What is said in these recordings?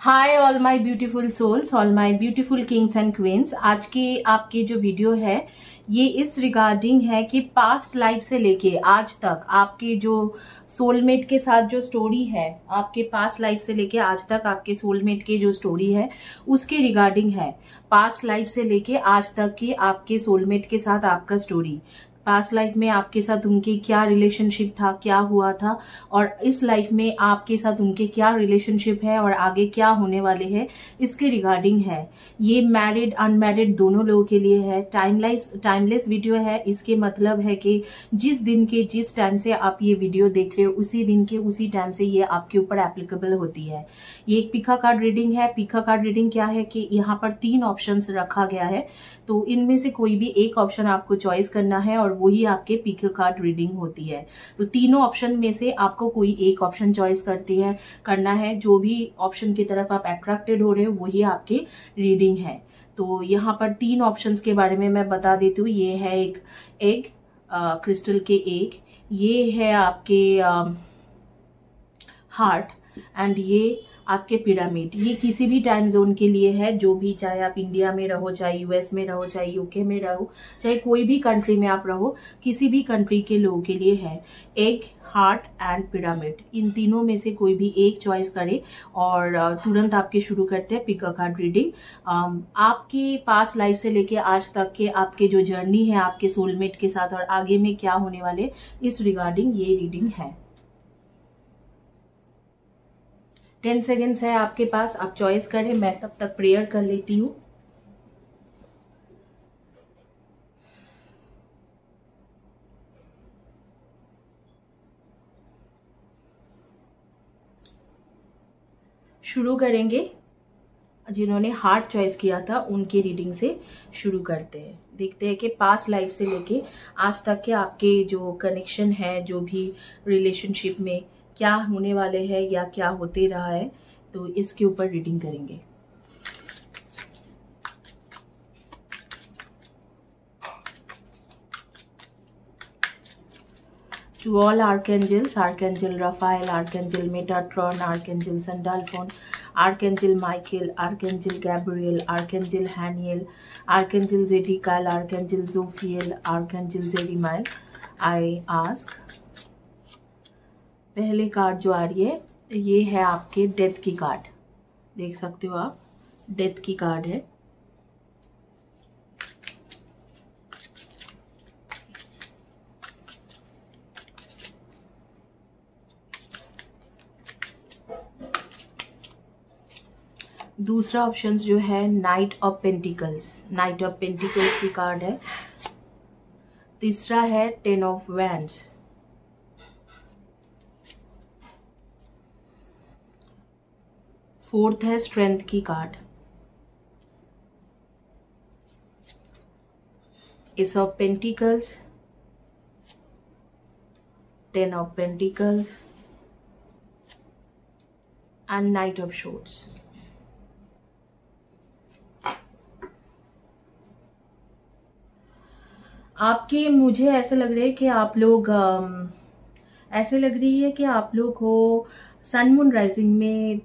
Hi all my beautiful souls, all my beautiful kings and queens. आज के आपके जो वीडियो है ये इस रिगार्डिंग है कि पास्ट लाइफ से लेके आज तक आपके जो सोलमेट के साथ जो स्टोरी है, आपके पास्ट लाइफ से लेके आज तक आपके सोलमेट की जो स्टोरी है उसके रिगार्डिंग है। पास्ट लाइफ से लेके आज तक के आपके सोलमेट के साथ आपका स्टोरी, पास्ट लाइफ में आपके साथ उनके क्या रिलेशनशिप था, क्या हुआ था, और इस लाइफ में आपके साथ उनके क्या रिलेशनशिप है और आगे क्या होने वाले हैं, इसके रिगार्डिंग है। ये मैरिड अनमैरिड दोनों लोगों के लिए है। टाइमलेस वीडियो है। इसके मतलब है कि जिस दिन के जिस टाइम से आप ये वीडियो देख रहे हो उसी दिन के उसी टाइम से ये आपके ऊपर एप्लीकेबल होती है। ये एक पिका कार्ड रीडिंग है। पिका कार्ड रीडिंग क्या है कि यहाँ पर 3 ऑप्शंस रखा गया है, तो इनमें से कोई भी एक ऑप्शन आपको चॉइस करना है और वही आपके पिका कार्ड रीडिंग होती है। तो तीनों ऑप्शन में से आपको कोई एक ऑप्शन चॉइस करना है। जो भी ऑप्शन की तरफ आप अट्रैक्टेड हो रहे हो वही आपके रीडिंग है। तो यहाँ पर 3 ऑप्शंस के बारे में मैं बता देती हूँ। ये है एक एग, क्रिस्टल के एग, ये है आपके हार्ट, एंड ये आपके पिरामिड। ये किसी भी टाइम जोन के लिए है, जो भी, चाहे आप इंडिया में रहो, चाहे यूएस में रहो, चाहे यूके में रहो, चाहे कोई भी कंट्री में आप रहो, किसी भी कंट्री के लोगों के लिए है। एग, हार्ट एंड पिरामिड, इन तीनों में से कोई भी एक चॉइस करें और तुरंत आपके शुरू करते हैं पिका कार्ड रीडिंग। आपके पास लाइफ से लेके आज तक के आपके जो जर्नी है आपके सोलमेट के साथ और आगे में क्या होने वाले, इस रिगार्डिंग ये रीडिंग है। 10 सेकेंड्स है आपके पास, आप चॉइस करें। मैं तब तक प्रेयर कर लेती हूँ। शुरू करेंगे। जिन्होंने हार्ट चॉइस किया था उनके रीडिंग से शुरू करते हैं। देखते हैं कि पास्ट लाइफ से लेके आज तक के आपके जो कनेक्शन है, जो भी रिलेशनशिप में क्या होने वाले हैं या क्या होते रहा है, तो इसके ऊपर रीडिंग करेंगे। To all archangels, Archangel Raphael, Archangel Metatron, Archangel Sandalphon, Archangel Michael, Archangel Gabriel, Archangel Haniel, Archangel Zedekal, Archangel Zophiel, Archangel Zerimael, I ask। पहले कार्ड जो आ रही है ये है आपके डेथ की कार्ड, देख सकते हो आप, डेथ की कार्ड है। दूसरा ऑप्शन जो है night of pentacles, night of pentacles की कार्ड है। तीसरा है 10 ऑफ वैंड्स। फोर्थ है स्ट्रेंथ की card. S of pentacles, 10 of pentacles and night of shorts. आपके, मुझे ऐसे लग रहा है कि आप लोग ऐसे लग रही है कि आप लोग हो सन मून राइजिंग में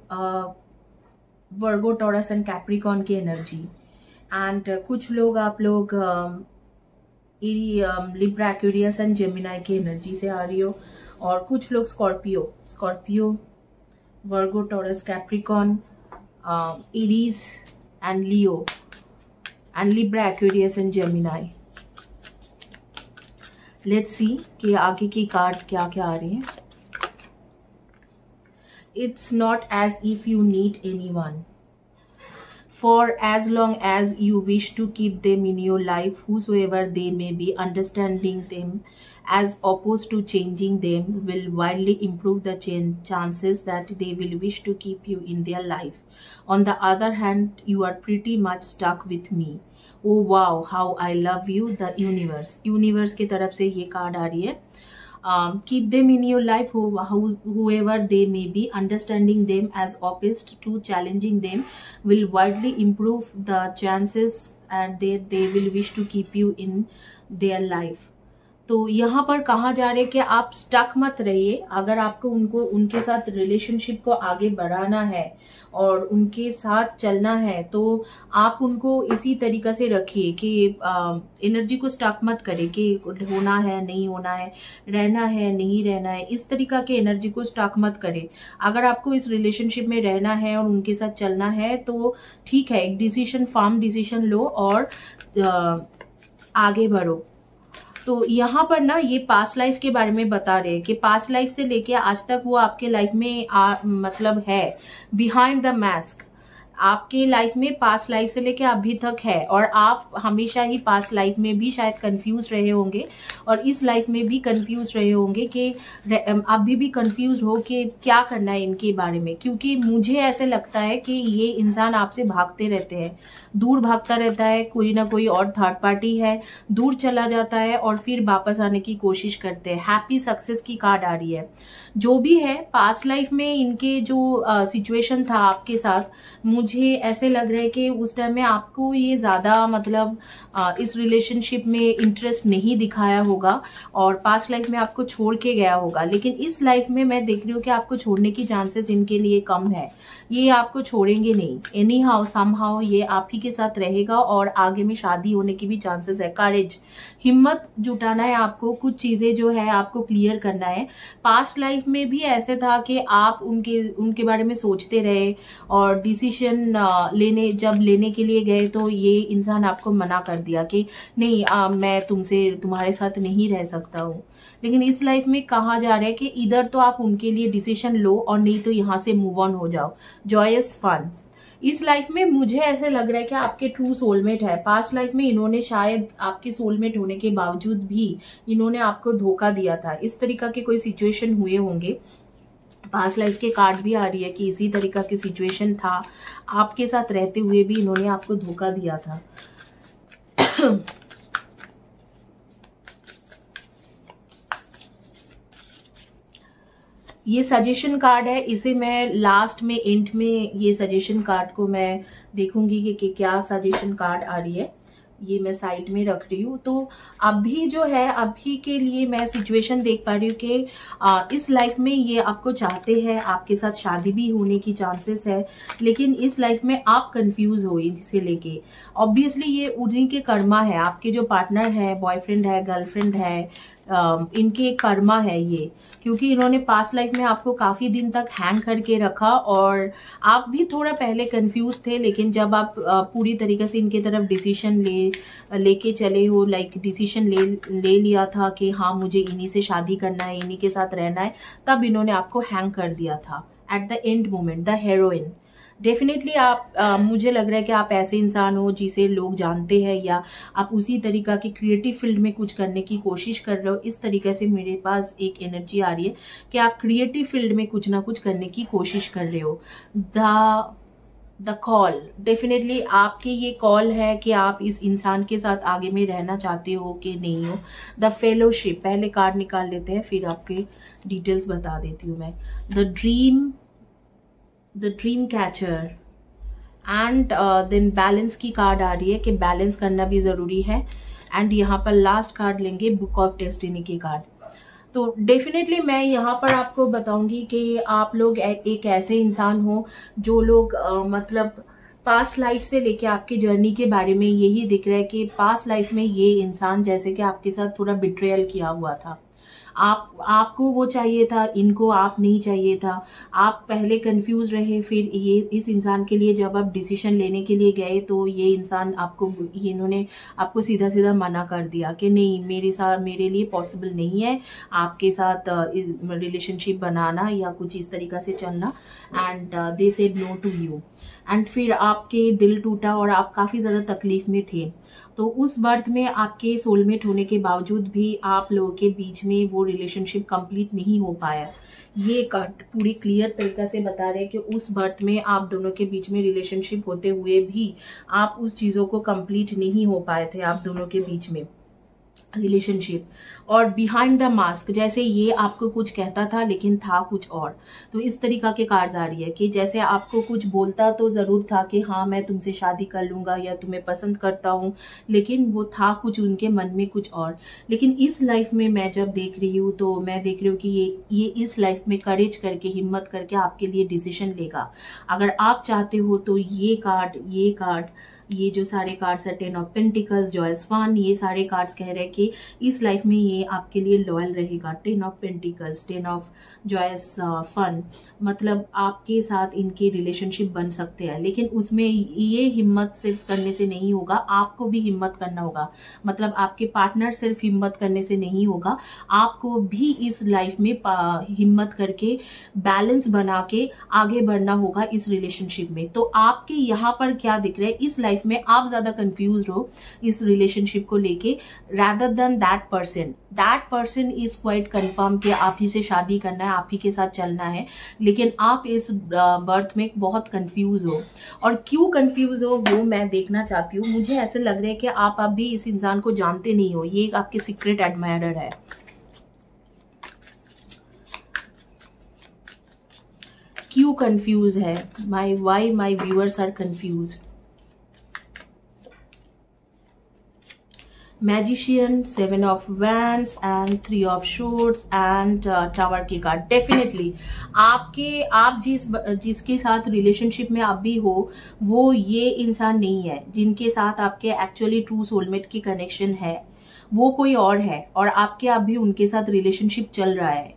वर्गो, टॉरस एंड कैप्रिकॉर्न की एनर्जी, एंड कुछ लोग आप लोग लिब्रा, एक्वेरियस एंड जेमिनाई की एनर्जी से आ रही हो, और कुछ लोग Scorpio, Virgo, taurus, Capricorn, Aries and Leo and Libra, Aquarius and Gemini. Let's see कि आगे की कार्ड क्या क्या आ रही है। It's not as if you need anyone. For as long as you wish to keep them in your life, whosoever they may be, understanding them as opposed to changing them will wildly improve the chances that they will wish to keep you in their life. On the other hand, you are pretty much stuck with me. Oh wow, how I love you, the universe की तरफ से ये card आ रही है। Keep them in your life, whoever they may be, understanding them as opposed to challenging them will widely improve the chances and they will wish to keep you in their life. तो यहाँ पर कहा जा रहा है कि आप stuck मत रहिए। अगर आपको उनके साथ रिलेशनशिप को आगे बढ़ाना है और उनके साथ चलना है तो आप उनको इसी तरीका से रखिए कि एनर्जी को स्टक मत करें कि होना है नहीं होना है, रहना है नहीं रहना है, इस तरीका के एनर्जी को स्टक मत करें। अगर आपको इस रिलेशनशिप में रहना है और उनके साथ चलना है तो ठीक है, एक डिसीजन, फर्म डिसीजन लो और आगे बढ़ो। तो यहाँ पर ना ये पास्ट लाइफ के बारे में बता रहे हैं कि पास्ट लाइफ से लेके आज तक वो आपके लाइफ में मतलब है, बिहाइंड द मास्क। आपके लाइफ में पास्ट लाइफ से लेके अभी तक है और आप हमेशा ही पास्ट लाइफ में भी शायद कंफ्यूज रहे होंगे और इस लाइफ में भी कंफ्यूज रहे होंगे कि अभी भी कंफ्यूज हो कि क्या करना है इनके बारे में। क्योंकि मुझे ऐसे लगता है कि ये इंसान आपसे भागते रहते हैं, दूर भागता रहता है, कोई ना कोई और थर्ड पार्टी है, दूर चला जाता है और फिर वापस आने की कोशिश करते हैं। हैप्पी सक्सेस की कार्ड आ रही है। जो भी है पास्ट लाइफ में इनके जो सिचुएशन था आपके साथ, मुझे ऐसे लग रहा है कि उस टाइम में आपको ये ज़्यादा मतलब इस रिलेशनशिप में इंटरेस्ट नहीं दिखाया होगा और पास्ट लाइफ में आपको छोड़ के गया होगा। लेकिन इस लाइफ में मैं देख रही हूँ कि आपको छोड़ने की चांसेस इनके लिए कम है। ये आपको छोड़ेंगे नहीं, एनी हाउ सम हाउ ये आप ही के साथ रहेगा और आगे में शादी होने की भी चांसेस है। करेज, हिम्मत जुटाना है आपको, कुछ चीज़ें जो है आपको क्लियर करना है। पास्ट लाइफ में भी ऐसे था कि आप उनके बारे में सोचते रहे और डिसीजन लेने के लिए गए तो ये इंसान आपको मना कर दिया कि नहीं मैं तुम्हारे साथ नहीं रह सकता हूँ। लेकिन इस लाइफ में कहा जा रहा है कि इधर तो आप उनके लिए डिसीजन लो और नहीं तो यहाँ से मूव ऑन हो जाओ। जॉयस फन इस लाइफ में मुझे ऐसे लग रहा है कि आपके ट्रू सोलमेट है। पास्ट लाइफ में इन्होंने शायद आपके सोलमेट होने के बावजूद भी इन्होंने आपको धोखा दिया था। इस तरीका के कोई सिचुएशन हुए होंगे। पास्ट लाइफ के कार्ड भी आ रही है कि इसी तरीका की सिचुएशन था, आपके साथ रहते हुए भी इन्होंने आपको धोखा दिया था। ये सजेशन कार्ड है, इसे मैं लास्ट में एंड में ये सजेशन कार्ड को मैं देखूंगी कि क्या सजेशन कार्ड आ रही है। ये मैं साइड में रख रही हूँ। तो अभी जो है अभी के लिए मैं सिचुएशन देख पा रही हूँ कि इस लाइफ में ये आपको चाहते हैं, आपके साथ शादी भी होने की चांसेस है, लेकिन इस लाइफ में आप कंफ्यूज हो इसे लेके। ऑब्वियसली ये उन्हीं के कर्मा है, आपके जो पार्टनर है, बॉयफ्रेंड है, गर्लफ्रेंड है, इनके कर्मा है ये। क्योंकि इन्होंने पास्ट लाइफ में आपको काफ़ी दिन तक हैंग करके रखा और आप भी थोड़ा पहले कंफ्यूज थे, लेकिन जब आप पूरी तरीके से इनके तरफ डिसीजन लेके चले हो, लाइक डिसीजन ले लिया था कि हाँ मुझे इन्हीं से शादी करना है, इन्हीं के साथ रहना है, तब इन्होंने आपको हैंग कर दिया था। At the end moment the heroine. Definitely आप मुझे लग रहा है कि आप ऐसे इंसान हो जिसे लोग जानते हैं या आप उसी तरीका की क्रिएटिव फील्ड में कुछ करने की कोशिश कर रहे हो। इस तरीके से मेरे पास एक एनर्जी आ रही है कि आप क्रिएटिव फील्ड में कुछ ना कुछ करने की कोशिश कर रहे हो। द कॉल, डेफिनेटली आपकी ये कॉल है कि आप इस इंसान के साथ आगे में रहना चाहते हो कि नहीं हो। द फेलोशिप, पहले कार्ड निकाल लेते हैं फिर आपके डिटेल्स बता देती हूँ मैं। The dream catcher and then balance की कार्ड आ रही है कि बैलेंस करना भी ज़रूरी है। एंड यहाँ पर लास्ट कार्ड लेंगे बुक ऑफ डेस्टिनी की कार्ड। तो डेफिनेटली मैं यहाँ पर आपको बताऊंगी कि आप लोग एक ऐसे इंसान हो जो लोग मतलब पास्ट लाइफ से लेके आपकी जर्नी के बारे में यही दिख रहा है कि पास्ट लाइफ में ये इंसान जैसे कि आपके साथ थोड़ा बिट्रेयल किया हुआ था। आपको वो चाहिए था, इनको आप नहीं चाहिए था। आप पहले कंफ्यूज रहे, फिर ये इस इंसान के लिए जब आप डिसीजन लेने के लिए गए तो ये इंसान इन्होंने आपको सीधा सीधा मना कर दिया कि नहीं मेरे लिए पॉसिबल नहीं है आपके साथ रिलेशनशिप बनाना या कुछ इस तरीका से चलना। And they said no to you. And फिर आपके दिल टूटा और आप काफ़ी ज़्यादा तकलीफ में थे। तो उस बर्थ में आपके सोलमेट होने के बावजूद भी आप लोगों के बीच में वो रिलेशनशिप कंप्लीट नहीं हो पाया। ये कार्ड पूरी क्लियर तरीक़ा से बता रहे हैं कि उस बर्थ में आप दोनों के बीच में रिलेशनशिप होते हुए भी आप उस चीज़ों को कंप्लीट नहीं हो पाए थे, आप दोनों के बीच में रिलेशनशिप। और बिहाइंड द मास्क, जैसे ये आपको कुछ कहता था लेकिन था कुछ और। तो इस तरीका के कार्ड्स आ रही है कि जैसे आपको कुछ बोलता तो ज़रूर था कि हाँ मैं तुमसे शादी कर लूँगा या तुम्हें पसंद करता हूँ, लेकिन वो था कुछ उनके मन में कुछ और। लेकिन इस लाइफ में मैं जब देख रही हूँ तो मैं देख रही हूँ कि ये इस लाइफ में करेज करके, हिम्मत करके आपके लिए डिसीजन लेगा। अगर आप चाहते हो तो ये कार्ड, ये जो सारे कार्ड्स है, 10 ऑफ पेंटिकल्स, जॉयस फन, ये सारे कार्ड्स कह रहे हैं कि इस लाइफ में ये आपके लिए लॉयल रहेगा। 10 of pentacles, 10 of joys fun, मतलब आपके साथ इनके रिलेशनशिप बन सकते हैं, लेकिन उसमें ये हिम्मत सिर्फ करने से नहीं होगा, आपको भी हिम्मत करना होगा। मतलब आपके पार्टनर सिर्फ हिम्मत करने से नहीं होगा, आपको भी इस लाइफ में हिम्मत करके बैलेंस बना के आगे बढ़ना होगा इस रिलेशनशिप में। तो आपके यहाँ पर क्या दिख रहा है, इस लाइफ में आप ज्यादा कंफ्यूज हो इस रिलेशनशिप को लेके, rather than that person is quite confirm कि आप ही से शादी करना है, आप ही के साथ चलना है, लेकिन आप इस बर्थ में बहुत कंफ्यूज हो। और क्यों कंफ्यूज हो वो मैं देखना चाहती हूँ। मुझे ऐसे लग रहा है कि आप अभी इस इंसान को जानते नहीं हो, ये आपके सीक्रेट एडमायरर है। क्यों कंफ्यूज है, why my viewers are confuse. Magician, 7 of wands and 3 of swords and tower की कार्ड। डेफिनेटली आप जिसके साथ रिलेशनशिप में आप भी हो, वो ये इंसान नहीं है जिनके साथ आपके एक्चुअली ट्रू सोलमेट की कनेक्शन है। वो कोई और है, और आपके अभी उनके साथ रिलेशनशिप चल रहा है,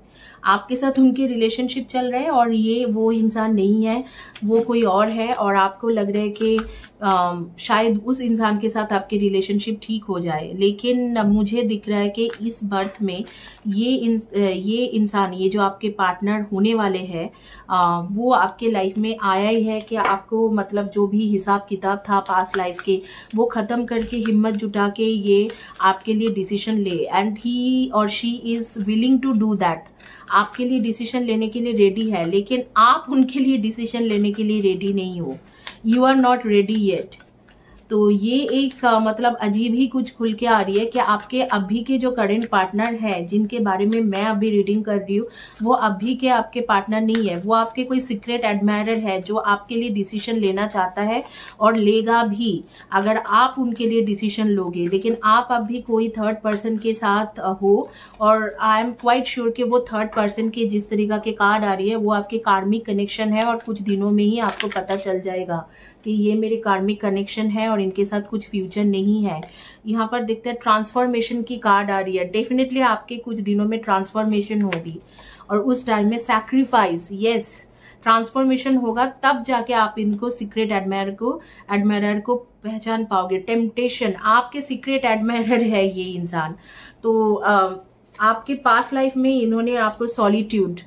आपके साथ उनके रिलेशनशिप चल रहे हैं, और ये वो इंसान नहीं है, वो कोई और है। और आपको लग रहा है कि शायद उस इंसान के साथ आपकी रिलेशनशिप ठीक हो जाए, लेकिन मुझे दिख रहा है कि इस बर्थ में ये इंसान, ये जो आपके पार्टनर होने वाले हैं, वो आपके लाइफ में आया ही है कि आपको मतलब जो भी हिसाब किताब था पास्ट लाइफ के, वो ख़त्म करके हिम्मत जुटा के ये आपके लिए डिसीजन ले, एंड ही और she is willing to do that. आपके लिए डिसीजन लेने के लिए रेडी है, लेकिन आप उनके लिए डिसीजन लेने के लिए रेडी नहीं हो। You are not ready yet. तो ये एक मतलब अजीब ही कुछ खुल के आ रही है कि आपके अभी के जो करंट पार्टनर है, जिनके बारे में मैं अभी रीडिंग कर रही हूँ, वो अभी के आपके पार्टनर नहीं है, वो आपके कोई सीक्रेट एडमायरर है जो आपके लिए डिसीजन लेना चाहता है और लेगा भी, अगर आप उनके लिए डिसीजन लोगे। लेकिन आप अभी कोई थर्ड पर्सन के साथ हो, और आई एम क्वाइट श्योर कि वो थर्ड पर्सन के जिस तरीका के कार्ड आ रही है वो आपके कार्मिक कनेक्शन है, और कुछ दिनों में ही आपको पता चल जाएगा कि ये मेरे कार्मिक कनेक्शन है और इनके साथ कुछ फ्यूचर नहीं है। यहाँ पर देखते हैं ट्रांसफॉर्मेशन की कार्ड आ रही है। डेफिनेटली आपके कुछ दिनों में ट्रांसफॉर्मेशन होगी, और उस टाइम में सैक्रिफाइस, यस, ट्रांसफॉर्मेशन होगा, तब जाके आप इनको सीक्रेट एडमायरर को पहचान पाओगे। टेम्पटेशन, आपके सीक्रेट एडमायरर है ये इंसान। तो आपके पास्ट लाइफ में इन्होंने आपको सॉलिट्यूड,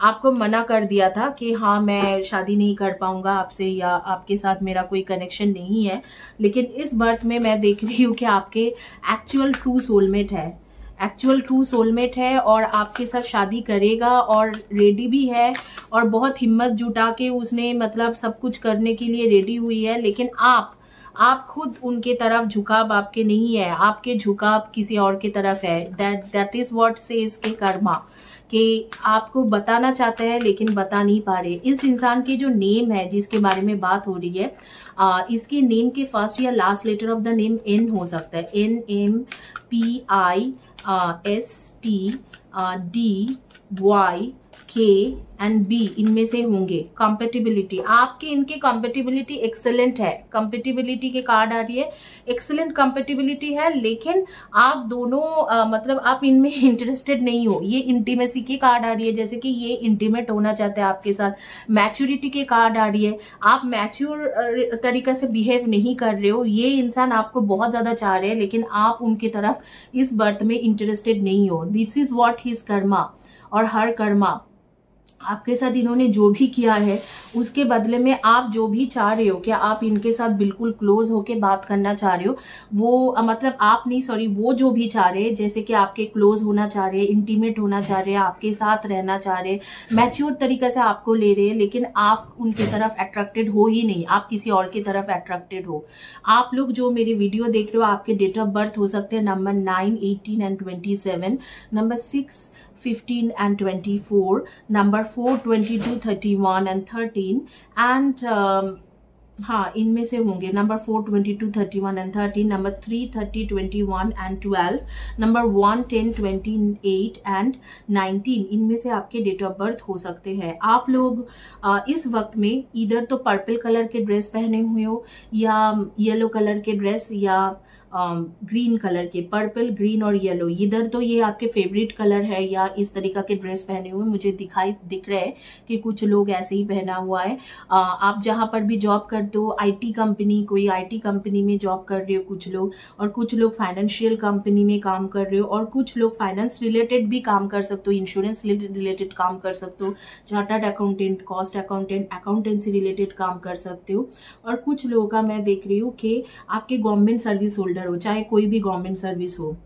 आपको मना कर दिया था कि हाँ मैं शादी नहीं कर पाऊंगा आपसे, या आपके साथ मेरा कोई कनेक्शन नहीं है। लेकिन इस बर्थ में मैं देख रही हूँ कि आपके एक्चुअल ट्रू सोलमेट है, और आपके साथ शादी करेगा, और रेडी भी है, और बहुत हिम्मत जुटा के उसने मतलब सब कुछ करने के लिए रेडी हुई है। लेकिन आप खुद उनके तरफ झुकाव आपके नहीं है, आपके झुकाव किसी और की तरफ है। दैट इज व्हाट सेज के कर्मा, कि आपको बताना चाहते हैं लेकिन बता नहीं पा रहे। इस इंसान की जो नेम है जिसके बारे में बात हो रही है, इसके नेम के फर्स्ट या last letter of the name N हो सकता है। NMPISTDY एंड बी, इनमें से होंगे। कंपेटिबिलिटी, आपके इनके कंपेटिबिलिटी एक्सेलेंट है। कंपेटिबिलिटी के कार्ड आ रही है, एक्सेलेंट कंपेटिबिलिटी है, लेकिन आप दोनों मतलब आप इनमें इंटरेस्टेड नहीं हो। ये इंटीमेसी के कार्ड आ रही है, जैसे कि ये इंटीमेट होना चाहते हैं आपके साथ। मैच्योरिटी के कार्ड आ रही है, आप मैच्योर तरीके से बिहेव नहीं कर रहे हो। ये इंसान आपको बहुत ज्यादा चाह रहे हैं, लेकिन आप उनकी तरफ इस बर्थ में इंटरेस्टेड नहीं हो। This is what his Karma और हर कर्मा। आपके साथ इन्होंने जो भी किया है उसके बदले में आप जो भी चाह रहे हो, क्या आप इनके साथ बिल्कुल क्लोज होके बात करना चाह रहे हो, वो मतलब आप नहीं, सॉरी, वो जो भी चाह रहे हैं, जैसे कि आपके क्लोज होना चाह रहे हैं, इंटीमेट होना चाह रहे हैं, आपके साथ रहना चाह रहे हैं, मैच्योर तरीके से आपको ले रहे हैं, लेकिन आप उनके तरफ अट्रैक्टेड हो ही नहीं, आप किसी और की तरफ अट्रैक्टेड हो। आप लोग जो मेरी वीडियो देख रहे हो, आपके डेट ऑफ बर्थ हो सकते हैं number 9, 18 and 27, number 6, 15 and 24, number 4, 22, 31 and 13, and हाँ, इनमें से होंगे number 4, 22, 31 and 13, number 3, 30, 21 and 12, number 1, 10, 28 and 19, इनमें से आपके डेट ऑफ बर्थ हो सकते हैं। आप लोग इस वक्त में इधर तो पर्पल कलर के ड्रेस पहने हुए हो, या येलो कलर के ड्रेस, या ग्रीन कलर के, पर्पल, ग्रीन और येलो, इधर तो ये आपके फेवरेट कलर है, या इस तरीका के ड्रेस पहने हुए मुझे दिख रहा है कि कुछ लोग ऐसे ही पहना हुआ है। आप जहां पर भी जॉब करते हो, आईटी कंपनी, कोई आईटी कंपनी में जॉब कर रहे हो कुछ लोग, और कुछ लोग फाइनेंशियल कंपनी में काम कर रहे हो, और कुछ लोग फाइनेंस रिलेटेड भी काम कर सकते हो, इंश्योरेंस रिलेटेड काम कर सकते हो, chartered accountant, cost accountant, accountancy related काम कर सकते हो, और कुछ लोगों का मैं देख रही हूँ कि आपके गवर्नमेंट सर्विस होल्डर हो, चाहे कोई भी गवर्नमेंट सर्विस हो,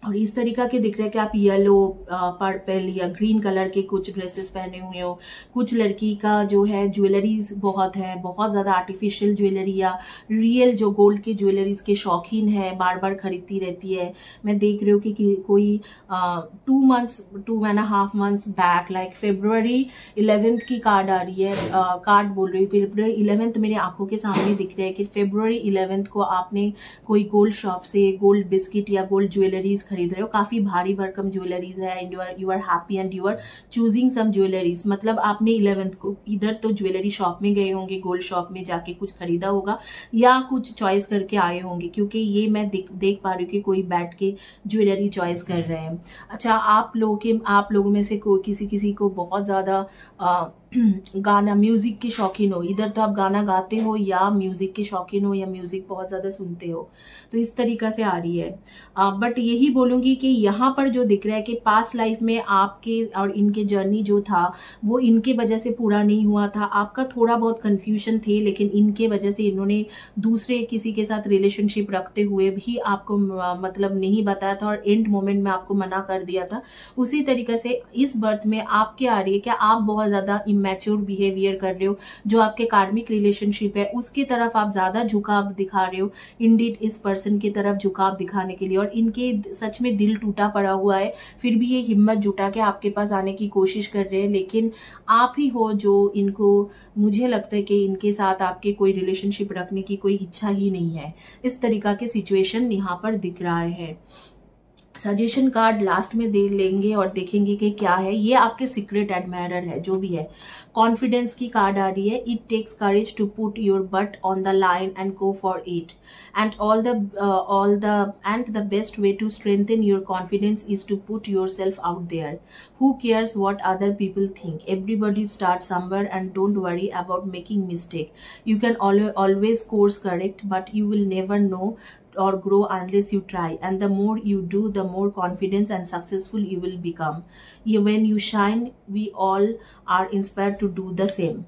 और इस तरीका के दिख रहा है कि आप येलो, पर्पल या ग्रीन कलर के कुछ ड्रेसेस पहने हुए हो। कुछ लड़की का जो है ज्वेलरीज बहुत है, बहुत ज़्यादा आर्टिफिशियल ज्वेलरी या रियल जो गोल्ड के ज्वेलरीज के शौकीन है, बार बार खरीदती रहती है। मैं देख रही हूँ कि कोई 2.5 months back, like February 11th की कार्ड आ रही है, कार्ड बोल रही हूँ, February 11th मेरी आंखों के सामने दिख रहा है कि February 11th को आपने कोई गोल्ड शॉप से गोल्ड बिस्किट या गोल्ड ज्वेलरीज खरीद रहे हो, काफी भारी भरकम ज्वेलरीज है, and you are happy and you are choosing some jewelleries. मतलब आपने 11th को इधर तो ज्वेलरी शॉप में गए होंगे, गोल्ड शॉप में जाके कुछ खरीदा होगा, या कुछ चॉइस करके आए होंगे, क्योंकि ये मैं देख पा रही हूँ कि कोई बैठ के ज्वेलरी चॉइस कर रहे हैं। अच्छा, आप लोगों में से किसी को बहुत ज्यादा गाना, म्यूजिक के शौकीन हो, इधर तो आप गाना गाते हो या म्यूजिक के शौकीन हो, या म्यूजिक बहुत ज्यादा सुनते हो, तो इस तरीका से आ रही है। बट यही बोलूंगी कि यहाँ पर जो दिख रहा है कि पास्ट लाइफ में आपके और इनके जर्नी जो था वो इनके वजह से पूरा नहीं हुआ था, आपका थोड़ा बहुत कंफ्यूजन थे, लेकिन इनके वजह से इन्होंने दूसरे किसी के साथ रिलेशनशिप रखते हुए भी आपको मतलब नहीं बताया था, और एंड मोमेंट में आपको मना कर दिया था। उसी तरीके से इस बर्थ में आपके आ रही है कि आप बहुत ज्यादा इमैच्योर बिहेवियर कर रहे हो, जो आपके कार्मिक रिलेशनशिप है उसकी तरफ आप ज्यादा झुकाव दिखा रहे हो, इंडीड इस पर्सन की तरफ झुकाव दिखाने के लिए, और इनके सच में दिल टूटा पड़ा हुआ है, फिर भी ये हिम्मत जुटा के आपके पास आने की कोशिश कर रहे हैं, लेकिन आप ही हो जो इनको, मुझे लगता है कि इनके साथ आपके कोई रिलेशनशिप रखने की कोई इच्छा ही नहीं है। इस तरीका के सिचुएशन यहाँ पर दिख रहा है। सजेशन कार्ड लास्ट में दे लेंगे और देखेंगे कि क्या है। ये आपके सीक्रेट एडमायरर है, जो भी है। कॉन्फिडेंस की कार्ड आ रही है। It takes courage to put your butt on the line and go for it, and the best way to strengthen your confidence is to put yourself out there. Who cares what other people think? Everybody start somewhere and don't worry about making mistake. You can always course correct, but you will never know or grow unless you try, and the more you do, the more confident and successful you will become. When you shine, we all are inspired to do the same.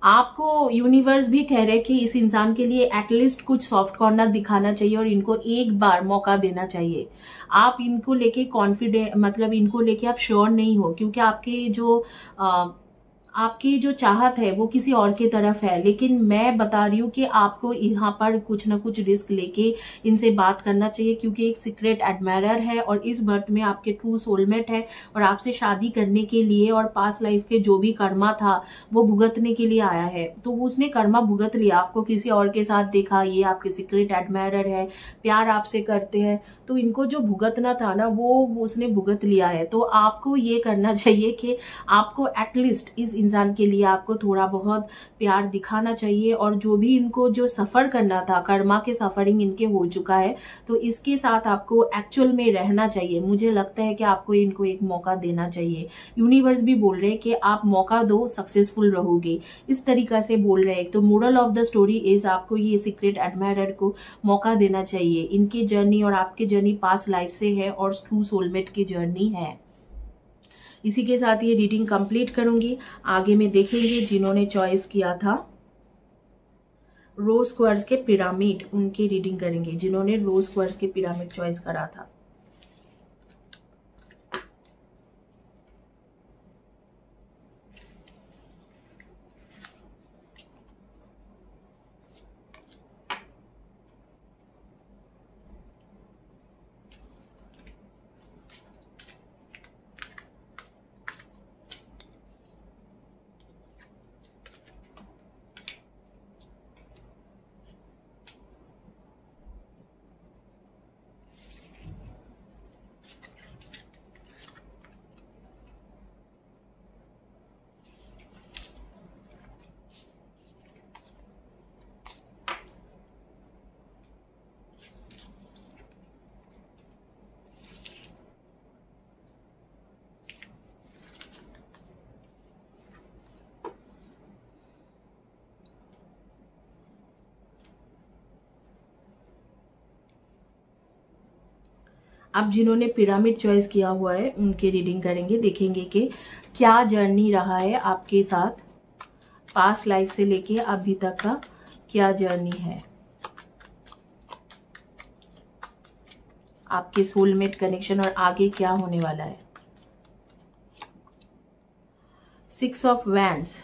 आपको universe भी कह रहे कि इस इंसान के लिए at least कुछ सॉफ्ट कॉर्नर दिखाना चाहिए और इनको एक बार मौका देना चाहिए। आप इनको लेके कॉन्फिडेंट, मतलब इनको लेके आप श्योर नहीं हो, क्योंकि आपकी जो चाहत है वो किसी और की तरफ है, लेकिन मैं बता रही हूँ कि आपको यहाँ पर कुछ ना कुछ रिस्क लेके इनसे बात करना चाहिए, क्योंकि एक सीक्रेट एडमायरर है और इस बर्थ में आपके ट्रू सोलमेट है और आपसे शादी करने के लिए और पास्ट लाइफ के जो भी कर्मा था वो भुगतने के लिए आया है। तो उसने कर्मा भुगत लिया, आपको किसी और के साथ देखा, ये आपके सीक्रेट एडमायरर है, प्यार आपसे करते हैं, तो इनको जो भुगतना था ना वो उसने भुगत लिया है। तो आपको ये करना चाहिए कि आपको एटलीस्ट इस इंसान के लिए आपको थोड़ा बहुत प्यार दिखाना चाहिए, और जो भी इनको जो सफर करना था, कर्मा के सफरिंग इनके हो चुका है, तो इसके साथ आपको एक्चुअल में रहना चाहिए। मुझे लगता है कि आपको इनको एक मौका देना चाहिए। यूनिवर्स भी बोल रहे हैं कि आप मौका दो, सक्सेसफुल रहोगे, इस तरीका से बोल रहे हैं। तो moral of the story is आपको ये सीक्रेट एडमायरर को मौका देना चाहिए। इनकी जर्नी और आपकी जर्नी पास्ट लाइफ से है और ट्रू सोलमेट की जर्नी है। इसी के साथ ये रीडिंग कंप्लीट करूंगी। आगे में देखेंगे जिन्होंने चॉइस किया था रोज क्वार्ट्ज के पिरामिड, उनकी रीडिंग करेंगे जिन्होंने रोज क्वार्ट्ज के पिरामिड चॉइस करा था। अब जिन्होंने पिरामिड चॉइस किया हुआ है उनकी रीडिंग करेंगे, देखेंगे कि क्या जर्नी रहा है आपके साथ, पास्ट लाइफ से लेके अभी तक का क्या जर्नी है, आपके सोलमेट कनेक्शन और आगे क्या होने वाला है। 6 ऑफ वैंड्स,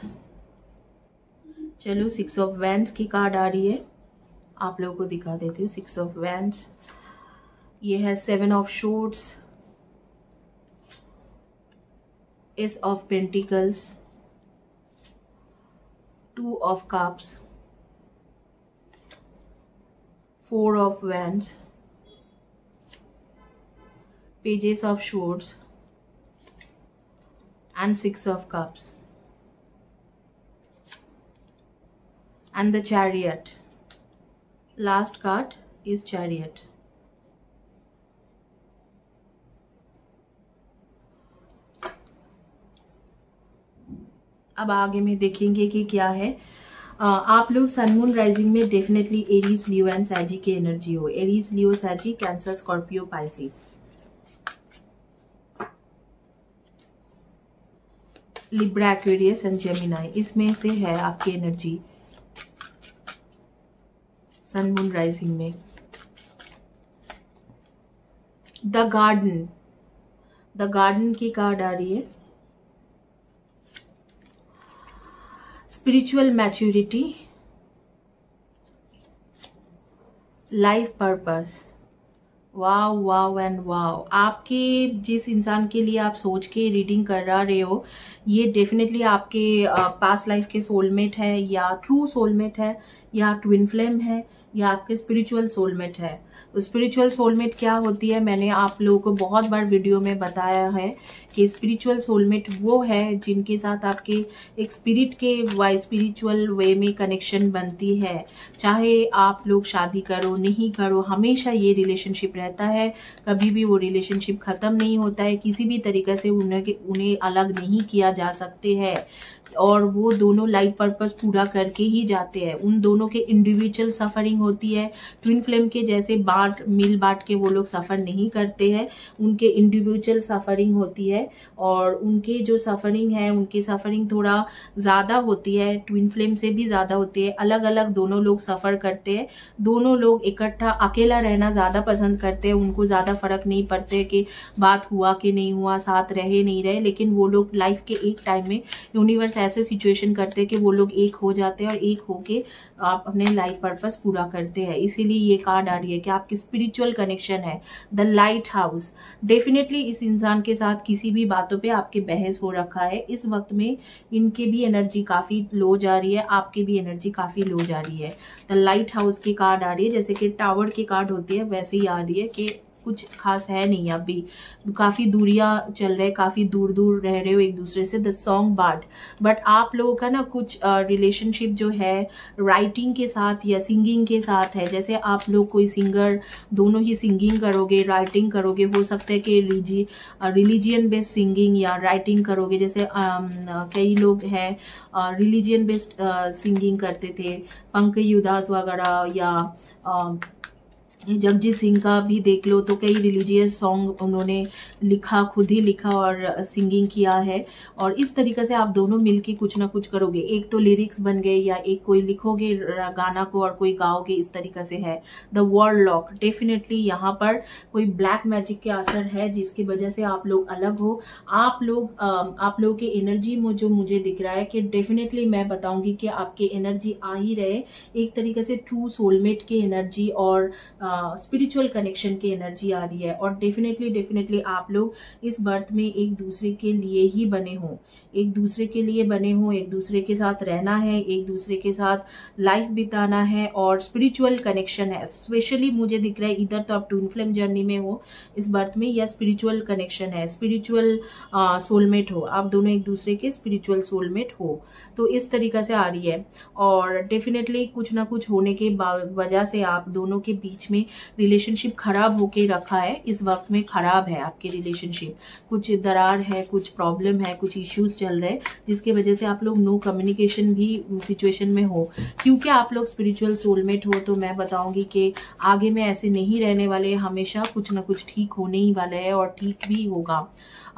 चलो 6 ऑफ वैंड्स की कार्ड आ रही है, आप लोगों को दिखा देती हूँ। 6 ऑफ वैंड्स, ये है 7 of shorts, S of pentacles, 2 of cups, 4 of wands, pages of shorts and 6 of cups and the chariot. Last card is chariot. अब आगे में देखेंगे कि क्या है। आप लोग सन मून राइजिंग में definitely Aries, Leo and Sagi की एनर्जी हो। Aries, Leo, Sagi, Cancer, Scorpio, Pisces, Libra, Aquarius and Gemini, इसमें से है आपकी एनर्जी सन मून राइजिंग में। द गार्डन, द गार्डन की कार्ड आ रही है। Spiritual maturity, life purpose, wow wow and wow. आपके जिस इंसान के लिए आप सोच के रीडिंग करा रहे हो, ये डेफिनेटली आपके पास्ट लाइफ के सोलमेट है, या ट्रू सोलमेट है, या ट्विन फ्लेम है, या आपके स्पिरिचुअल सोलमेट है। स्पिरिचुअल सोलमेट क्या होती है, मैंने आप लोगों को बहुत बार वीडियो में बताया है कि स्पिरिचुअल सोलमेट वो है जिनके साथ आपके एक स्पिरिट के स्पिरिचुअल वे में कनेक्शन बनती है। चाहे आप लोग शादी करो नहीं करो, हमेशा ये रिलेशनशिप रहता है, कभी भी वो रिलेशनशिप ख़त्म नहीं होता है, किसी भी तरीके से उन्हें अलग नहीं किया जा सकते हैं, और वो दोनों लाइफ पर्पस पूरा करके ही जाते हैं। उन दोनों के इंडिविजुअल सफरिंग होती है, ट्विन फ्लेम के जैसे मिल बांट के वो लोग सफ़र नहीं करते हैं, उनके इंडिविजुअल सफरिंग होती है, और उनके जो सफरिंग है उनकी सफरिंग थोड़ा ज़्यादा होती है, ट्विन फ्लेम से भी ज़्यादा होती है। अलग अलग दोनों लोग सफ़र करते हैं, दोनों लोग इकट्ठा अकेला रहना ज़्यादा पसंद करते हैं, उनको ज़्यादा फर्क नहीं पड़ते कि बात हुआ कि नहीं हुआ, साथ रहे नहीं रहे, लेकिन वो लोग लाइफ के एक टाइम में यूनिवर्स ऐसे सिचुएशन करते हैं कि वो लोग एक हो जाते हैं और एक होके आप अपने लाइफ पर्पस पूरा करते हैं। इसीलिए ये कार्ड आ रही है कि आपकी स्पिरिचुअल कनेक्शन है। द लाइट हाउस, डेफिनेटली इस इंसान के साथ किसी भी बातों पे आपके बहस हो रखा है। इस वक्त में इनके भी एनर्जी काफ़ी लो जा रही है, आपकी भी एनर्जी काफ़ी लो जा रही है। द लाइट हाउस की कार्ड आ रही है, जैसे कि टावर की कार्ड होती है वैसे ही आ रही है कि कुछ खास है नहीं, अभी काफ़ी दूरियां चल रहे, काफ़ी दूर दूर रह रहे हो एक दूसरे से। द सॉन्ग बर्ड, बट आप लोगों का ना कुछ रिलेशनशिप जो है राइटिंग के साथ या सिंगिंग के साथ है। जैसे आप लोग कोई सिंगर, दोनों ही सिंगिंग करोगे, राइटिंग करोगे, हो सकता है कि रिलीजियन बेस्ड सिंगिंग या राइटिंग करोगे। जैसे कई लोग हैं रिलीजियन बेस्ड सिंगिंग करते थे, पंकज उधास वगैरह, या जगजीत सिंह का भी देख लो तो कई रिलीजियस सॉन्ग उन्होंने लिखा, खुद ही लिखा और सिंगिंग किया है। और इस तरीके से आप दोनों मिलके कुछ ना कुछ करोगे, एक तो लिरिक्स बन गए या एक कोई लिखोगे गाना को और कोई गाओगे, इस तरीके से है। द वर्ल्ड लॉक, डेफिनेटली यहाँ पर कोई ब्लैक मैजिक के असर है जिसकी वजह से आप लोग अलग हो। आप लोग के एनर्जी में जो मुझे दिख रहा है कि डेफिनेटली मैं बताऊंगी कि आपके एनर्जी आ ही रहे, एक तरीके से ट्रू सोलमेट की एनर्जी और स्पिरिचुअल कनेक्शन की एनर्जी आ रही है। और डेफिनेटली आप लोग इस बर्थ में एक दूसरे के लिए ही बने हो, एक दूसरे के लिए बने हो, एक दूसरे के साथ रहना है, एक दूसरे के साथ लाइफ बिताना है और स्पिरिचुअल कनेक्शन है। स्पेशली मुझे दिख रहा है इधर तो आप ट्विन फ्लेम जर्नी में हो इस बर्थ में, या स्पिरिचुअल कनेक्शन है, स्पिरिचुअल सोलमेट हो, आप दोनों एक दूसरे के स्पिरिचुअल सोलमेट हो, तो इस तरीका से आ रही है। और डेफिनेटली कुछ ना कुछ होने के वजह से आप दोनों के बीच में रिलेशनशिप खराब होके रखा है, इस वक्त में खराब है आपके रिलेशनशिप, कुछ दरार है, कुछ प्रॉब्लम है, कुछ इश्यूज चल रहे हैं जिसके वजह से आप लोग नो कम्युनिकेशन भी सिचुएशन में हो। क्योंकि आप लोग स्पिरिचुअल सोलमेट हो तो मैं बताऊंगी कि आगे में ऐसे नहीं रहने वाले, हमेशा कुछ ना कुछ ठीक होने ही वाला है और ठीक भी होगा।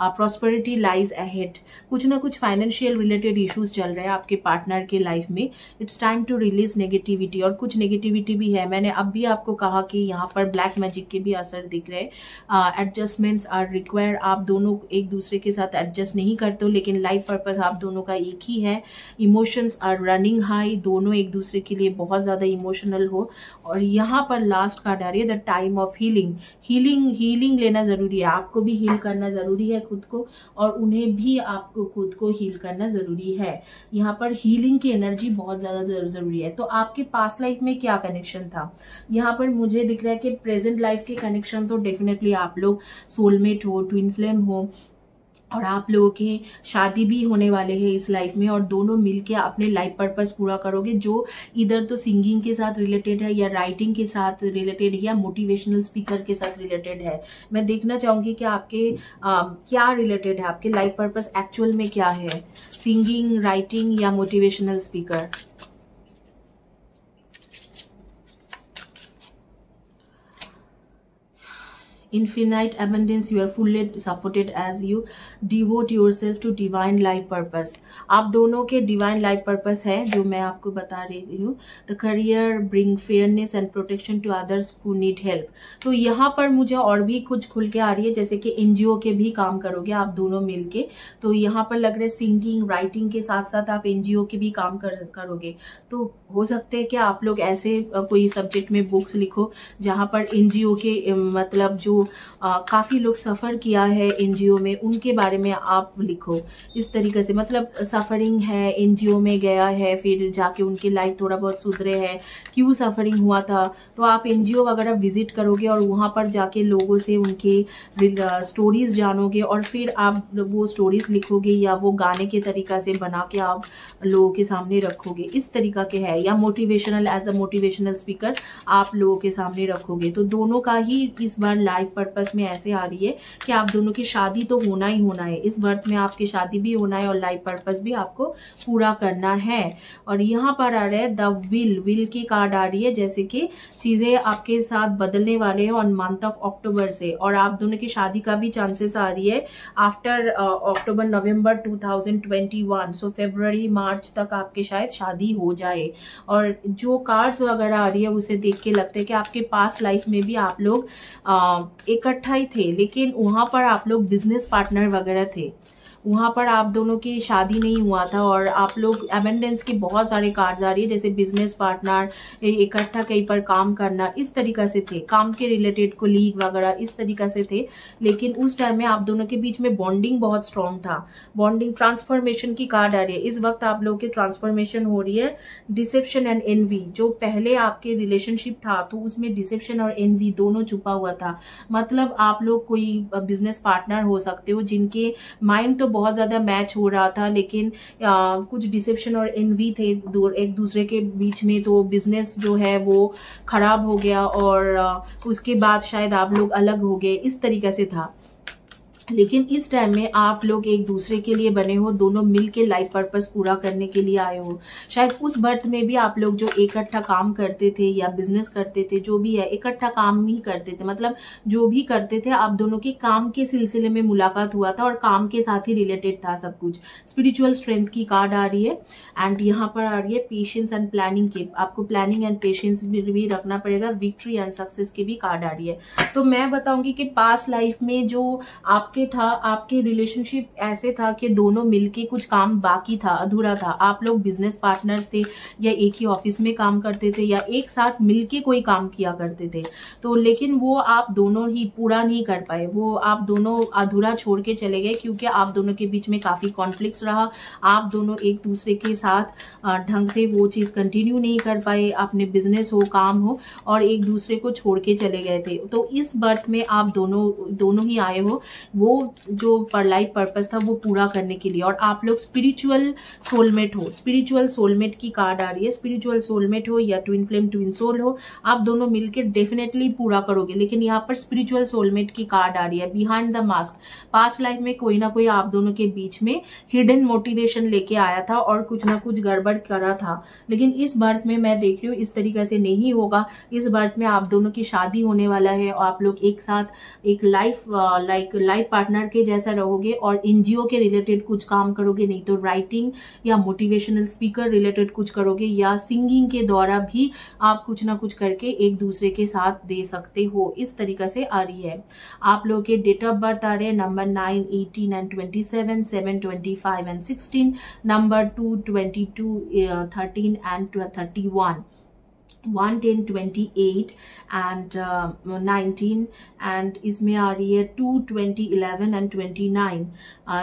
प्रॉस्पेरिटी लाइज अहेड, कुछ ना कुछ फाइनेंशियल रिलेटेड इश्यूज चल रहे हैं आपके पार्टनर के लाइफ में। It's time to release negativity, और कुछ नेगेटिविटी भी है। मैंने अब भी आपको कहा कि यहाँ पर ब्लैक मैजिक के भी असर दिख रहे हैं। एडजस्टमेंट्स आर रिक्वायर्ड, आप दोनों एक दूसरे के साथ एडजस्ट नहीं करते हो लेकिन लाइफ पर्पस आप दोनों का एक ही है। इमोशंस आर रनिंग हाई, दोनों एक दूसरे के लिए बहुत ज़्यादा इमोशनल हो। और यहाँ पर लास्ट कार्ड आ रही है the time of healing. Healing लेना ज़रूरी है, आपको भी हील करना ज़रूरी है खुद को, और उन्हें भी आपको खुद को हील करना ज़रूरी है। यहाँ पर हीलिंग की एनर्जी बहुत ज़्यादा ज़रूरी है। तो आपके पास्ट लाइफ में क्या कनेक्शन था, यहाँ पर मुझे दिख रहा है कि प्रेजेंट लाइफ के कनेक्शन तो डेफिनेटली आप लोग सोलमेट हो, ट्विन फ्लेम हो, और आप लोगों की शादी भी होने वाले हैं इस लाइफ में, और दोनों मिलके अपने लाइफ पर्पस पूरा करोगे, जो इधर तो सिंगिंग के साथ रिलेटेड है या राइटिंग के साथ रिलेटेड है या मोटिवेशनल स्पीकर के साथ रिलेटेड है। मैं देखना चाहूँगी कि आपके क्या रिलेटेड है, आपके लाइफ पर्पस एक्चुअल में क्या है, सिंगिंग, राइटिंग या motivational speaker. Infinite abundance, you are fully supported as you devote yourself to divine life purpose। आप दोनों के divine life purpose है जो मैं आपको बता रही हूँ। The career bring fairness and protection to others who need help। तो यहाँ पर मुझे और भी कुछ खुल के आ रही है, जैसे कि NGO के भी काम करोगे आप दोनों मिलके। तो यहाँ पर लग रहा है सिंगिंग, राइटिंग के साथ साथ आप NGO के भी काम करोगे। तो हो सकते हैं कि आप लोग ऐसे कोई सब्जेक्ट में बुक्स लिखो जहाँ पर NGO के मतलब जो काफ़ी लोग सफ़र किया है NGO में, उनके बारे में आप लिखो इस तरीके से। मतलब सफ़रिंग है, NGO में गया है, फिर जाके उनकी लाइफ थोड़ा बहुत सुधरे है, क्यों सफ़रिंग हुआ था, तो आप NGO वगैरह विजिट करोगे और वहाँ पर जाके लोगों से उनकी स्टोरीज़ जानोगे और फिर आप वो स्टोरीज़ लिखोगे या वो गाने के तरीक़ा से बना के आप लोगों के सामने रखोगे, इस तरीक़ा के है। या motivational, as a motivational speaker आप लोगों के सामने रखोगे। तो दोनों का ही इस बार लाइफ पर्पस में ऐसे आ रही है कि आप दोनों की शादी तो होना ही होना है, इस बर्थ में आपकी शादी भी होना है और लाइफ पर्पस भी आपको पूरा करना है। और यहाँ पर आ रहा है द विल की कार्ड आ रही है, जैसे कि चीज़ें आपके साथ बदलने वाले हैं ऑन मंथ ऑफ अक्टूबर से, और आप दोनों की शादी का भी चांसेस आ रही है आफ्टर अक्टूबर नवंबर 2021। सो फरवरी मार्च तक आपके शायद शादी हो जाए। और जो कार्ड्स वगैरह आ रही है उसे देख के लगता है कि आपके पास लाइफ में भी आप लोग इकट्ठा ही थे, लेकिन वहाँ पर आप लोग बिजनेस पार्टनर वगैरह थे, वहाँ पर आप दोनों की शादी नहीं हुआ था। और आप लोग एबेंडेंस की बहुत सारे कार्ड्स आ रही है, जैसे बिजनेस पार्टनर, इकट्ठा कहीं पर काम करना, इस तरीक़ा से थे, काम के रिलेटेड कोलीग वगैरह इस तरीक़ा से थे। लेकिन उस टाइम में आप दोनों के बीच में बॉन्डिंग बहुत स्ट्रॉन्ग था। बॉन्डिंग, ट्रांसफॉर्मेशन की कार्ड आ रही है, इस वक्त आप लोगों की ट्रांसफॉर्मेशन हो रही है। डिसेप्शन एंड एनवी, जो पहले आपके रिलेशनशिप था तो उसमें डिसेप्शन और एनवी दोनों छुपा हुआ था। मतलब आप लोग कोई बिजनेस पार्टनर हो सकते हो जिनके माइंड तो बहुत ज़्यादा मैच हो रहा था, लेकिन कुछ डिसेप्शन और एनवी थे एक दूसरे के बीच में, तो बिजनेस जो है वो खराब हो गया और उसके बाद शायद आप लोग अलग हो गए, इस तरीके से था। लेकिन इस टाइम में आप लोग एक दूसरे के लिए बने हो, दोनों मिल के लाइफ पर्पस पूरा करने के लिए आए हो। शायद उस बर्थ में भी आप लोग जो इकट्ठा काम करते थे या बिजनेस करते थे, जो भी है इकट्ठा काम ही करते थे, मतलब जो भी करते थे आप दोनों के काम के सिलसिले में मुलाकात हुआ था और काम के साथ ही रिलेटेड था सब कुछ। स्पिरिचुअल स्ट्रेंथ की कार्ड आ रही है एंड यहाँ पर आ रही है पेशेंस एंड प्लानिंग की। आपको प्लानिंग एंड पेशेंस भी रखना पड़ेगा। विक्ट्री एंड सक्सेस की भी कार्ड आ रही है। तो मैं बताऊंगी कि पास्ट लाइफ में जो आपके आपके रिलेशनशिप ऐसे था कि दोनों मिलके कुछ काम बाकी था, अधूरा था। आप लोग बिजनेस पार्टनर्स थे या एक ही ऑफिस में काम करते थे या एक साथ मिलके कोई काम किया करते थे, तो लेकिन वो आप दोनों ही पूरा नहीं कर पाए, वो आप दोनों अधूरा छोड़ के चले गए क्योंकि आप दोनों के बीच में काफी कॉन्फ्लिक्ट्स रहा। आप दोनों एक दूसरे के साथ ढंग से वो चीज कंटिन्यू नहीं कर पाए, अपने बिजनेस हो काम हो, और एक दूसरे को छोड़ के चले गए थे। तो इस बर्थ में आप दोनों ही आए हो वो जो पर लाइफ पर्पस था वो पूरा करने के लिए। और आप लोग स्पिरिचुअल सोलमेट हो। स्पिरिचुअल सोलमेट की कार्ड आ रही है। स्पिरिचुअल सोलमेट हो या ट्विन फ्लेम ट्विन सोल हो, आप दोनों मिलकर डेफिनेटली पूरा करोगे। लेकिन यहाँ पर स्पिरिचुअल सोलमेट की कार्ड आ रही है। Behind the mask, past life में कोई ना कोई आप दोनों के बीच में हिडन मोटिवेशन लेके आया था और कुछ ना कुछ गड़बड़ करा था। लेकिन इस बर्थ में मैं देख रही हूँ इस तरीके से नहीं होगा। इस बर्थ में आप दोनों की शादी होने वाला है और आप लोग एक साथ एक लाइफ पार्टनर के जैसा रहोगे और एनजीओ के रिलेटेड कुछ काम करोगे, नहीं तो राइटिंग या मोटिवेशनल स्पीकर रिलेटेड कुछ करोगे, या सिंगिंग के द्वारा भी आप कुछ ना कुछ करके एक दूसरे के साथ दे सकते हो। इस तरीके से आ रही है। आप लोगों के डेट ऑफ बर्थ आ रहे हैं number 9, 18 and 27, 7, 25 and 16, number 2, 22, 13 and 31, 1, 10, 28 and 19 and इसमें आ रही है 2, 20, 11 एंड 29,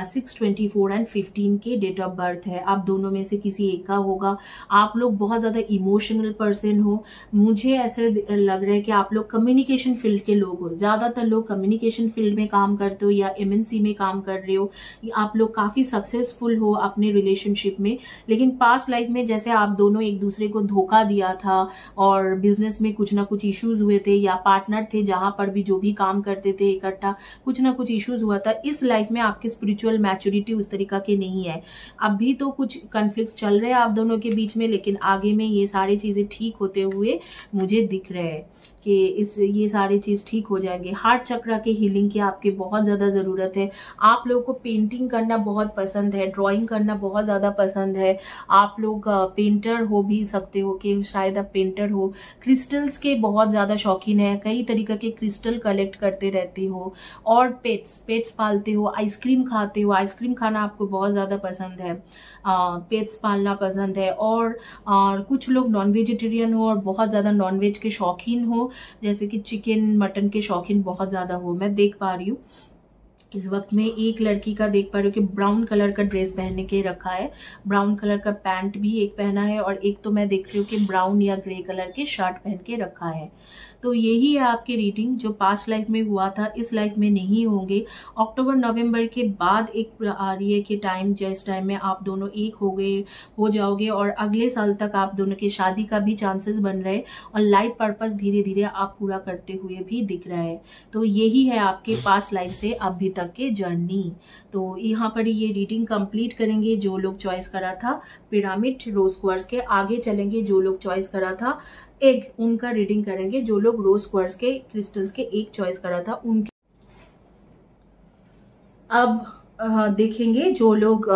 6, 24 एंड 15 के डेट ऑफ बर्थ है। आप दोनों में से किसी एक का होगा। आप लोग बहुत ज़्यादा इमोशनल पर्सन हो। मुझे ऐसे लग रहा है कि आप लोग कम्युनिकेशन फील्ड के लोग हो। ज़्यादातर लोग कम्युनिकेशन फील्ड में काम करते हो या एमएनसी में काम कर रहे हो। आप लोग काफ़ी सक्सेसफुल हो अपने रिलेशनशिप में। लेकिन पास्ट लाइफ में जैसे आप दोनों एक दूसरे को धोखा दिया था और बिजनेस में कुछ ना कुछ इश्यूज हुए थे, या पार्टनर थे जहां पर भी जो भी काम करते थे इकट्ठा कुछ ना कुछ इश्यूज हुआ था। इस लाइफ में आपकी स्पिरिचुअल मैच्योरिटी उस तरीका की नहीं है। अभी तो कुछ कॉन्फ्लिक्ट्स चल रहे हैं आप दोनों के बीच में, लेकिन आगे में ये सारी चीजें ठीक होते हुए मुझे दिख रहे हैं कि ये सारी चीज़ ठीक हो जाएंगे। हार्ट चक्र के हीलिंग की आपकी बहुत ज़्यादा ज़रूरत है। आप लोगों को पेंटिंग करना बहुत पसंद है, ड्राइंग करना बहुत ज़्यादा पसंद है। आप लोग पेंटर हो भी सकते हो कि शायद आप पेंटर हो। क्रिस्टल्स के बहुत ज़्यादा शौकीन है, कई तरीके के क्रिस्टल कलेक्ट करते रहते हो। और पेट्स पालते हो, आइसक्रीम खाते हो, आइसक्रीम खाना आपको बहुत ज़्यादा पसंद है, पेट्स पालना पसंद है। और कुछ लोग नॉन वेजिटेरियन हो और बहुत ज़्यादा नॉन वेज के शौकीन हो, जैसे कि चिकन मटन के शौकीन बहुत ज़्यादा हो। मैं देख पा रही हूँ इस वक्त में एक लड़की का देख पा रही हूँ कि ब्राउन कलर का ड्रेस पहन के रखा है, ब्राउन कलर का पैंट भी एक पहना है, और एक तो मैं देख रही हूँ कि ब्राउन या ग्रे कलर के शर्ट पहन के रखा है। तो यही है आपकी रीडिंग। जो पास्ट लाइफ में हुआ था इस लाइफ में नहीं होंगे। अक्टूबर नवंबर के बाद एक आ रही है कि टाइम, जिस टाइम में आप दोनों एक हो जाओगे, और अगले साल तक आप दोनों की शादी का भी चांसेस बन रहे हैं, और लाइफ पर्पस धीरे धीरे आप पूरा करते हुए भी दिख रहा है। तो यही है आपके पास्ट लाइफ से अभी तक के जर्नी। तो यहाँ पर ये रीडिंग कंप्लीट करेंगे जो लोग चॉइस करा था पिरामिड रोज क्वार्ट्ज के। आगे चलेंगे जो लोग चॉइस करा था एग, उनका रीडिंग करेंगे। जो लोग रोज क्वार्ट्ज के क्रिस्टल्स के एक चॉइस करा था उनके। अब देखेंगे जो लोग